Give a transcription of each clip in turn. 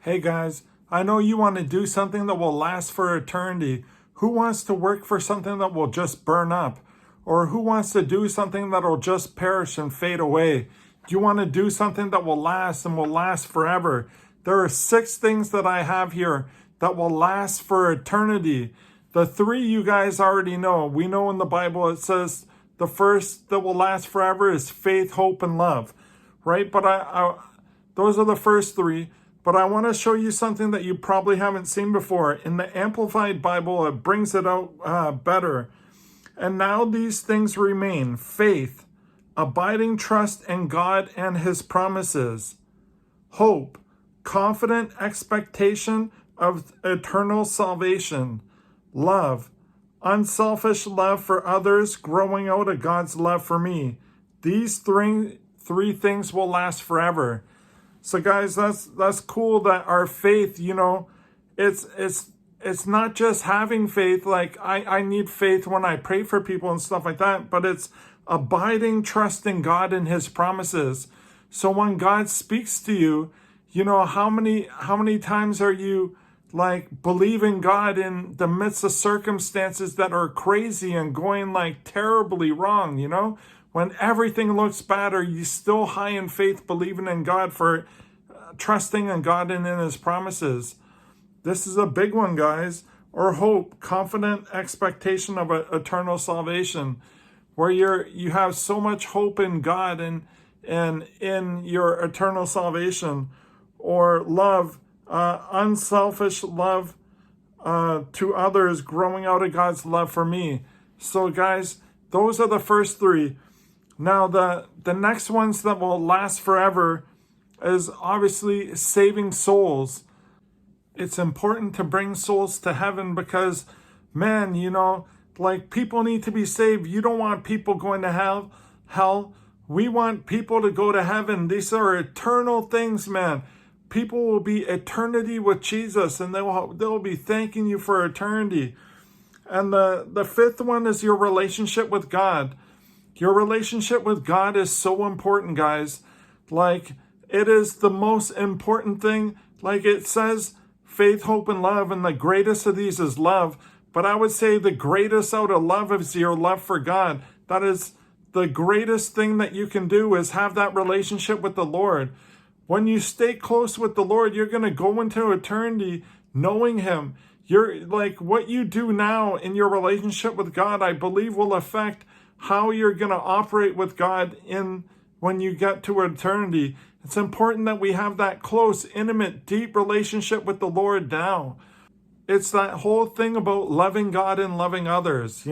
Hey guys, I know you want to do something that will last for eternity. Who wants to work for something that will just burn up? Or who wants to do something that will just perish and fade away? Do you want to do something that will last and will last forever? There are 6 things that I have here that will last for eternity. The 3 you guys already know. We know in the Bible it says the first that will last forever is faith, hope, and love, right? But those are the first 3. But I want to show you something that you probably haven't seen before. In the Amplified Bible, it brings it out better. And now these things remain: faith, abiding trust in God and his promises; hope, confident expectation of eternal salvation; love, unselfish love for others, growing out of God's love for me. These three things will last forever. So guys, that's cool that our faith, it's not just having faith. Like I need faith when I pray for people and stuff like that, but it's abiding trust in God and his promises. So when God speaks to you, how many times are you like believing God in the midst of circumstances that are crazy and going like terribly wrong? When everything looks bad, are you still high in faith, believing in God for trusting in God and in his promises? This is a big one, guys. Or hope, confident expectation of eternal salvation, where you have so much hope in God and in your eternal salvation. Or love, unselfish love to others, growing out of God's love for me. So guys, those are the first 3. Now, the next ones that will last forever is obviously saving souls. It's important to bring souls to heaven because, man, like people need to be saved. You don't want people going to hell. We want people to go to heaven. These are eternal things, man. People will be eternity with Jesus, and they'll be thanking you for eternity. And the 5th one is your relationship with God. Your relationship with God is so important, guys. Like, it is the most important thing. Like it says, faith, hope, and love, and the greatest of these is love. But I would say the greatest out of love is your love for God. That is the greatest thing that you can do, is have that relationship with the Lord. When you stay close with the Lord, you're going to go into eternity knowing him. You're like, what you do now in your relationship with God, I believe will affect how you're going to operate with God when you get to eternity. It's important that we have that close, intimate, deep relationship with the Lord now. It's that whole thing about loving God and loving others,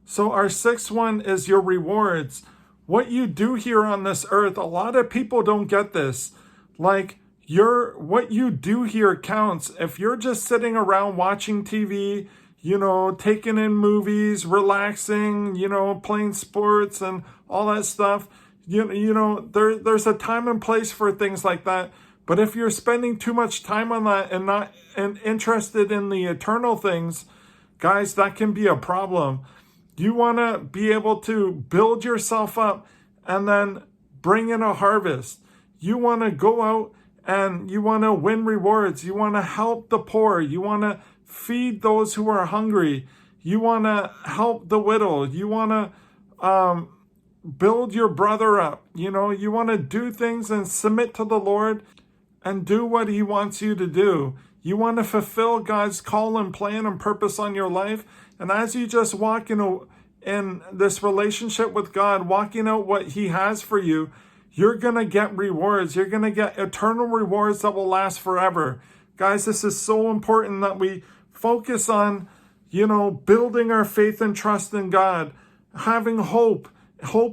So our 6th one is your rewards. What you do here on this earth, a lot of people don't get this. Like, what you do here counts. If you're just sitting around watching TV, taking in movies, relaxing, playing sports and all that stuff, there's a time and place for things like that. But if you're spending too much time on that and not interested in the eternal things, guys, that can be a problem. You want to be able to build yourself up and then bring in a harvest. You want to go out and you want to win rewards. You want to help the poor. You want to feed those who are hungry. You want to help the widow. You want to build your brother up. You want to do things and submit to the Lord and do what he wants you to do. You want to fulfill God's call and plan and purpose on your life. And as you just walk in this relationship with God, walking out what he has for you, you're going to get rewards. You're going to get eternal rewards that will last forever. Guys, this is so important that we focus on, building our faith and trust in God, having hope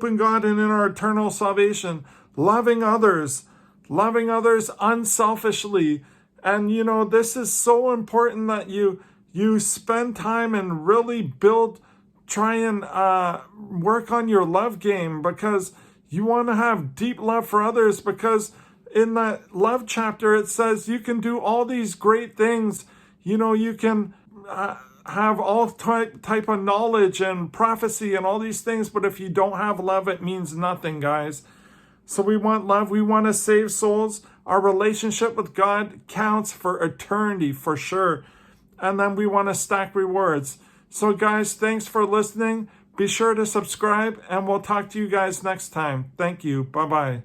in God and in our eternal salvation, loving others unselfishly. And, this is so important that you spend time and really try and work on your love game, because you want to have deep love for others, because in that love chapter, it says you can do all these great things. You can have all type of knowledge and prophecy and all these things, but if you don't have love, it means nothing, guys. So we want love. We want to save souls. Our relationship with God counts for eternity for sure. And then we want to stack rewards. So guys, thanks for listening. Be sure to subscribe, and we'll talk to you guys next time. Thank you. Bye-bye.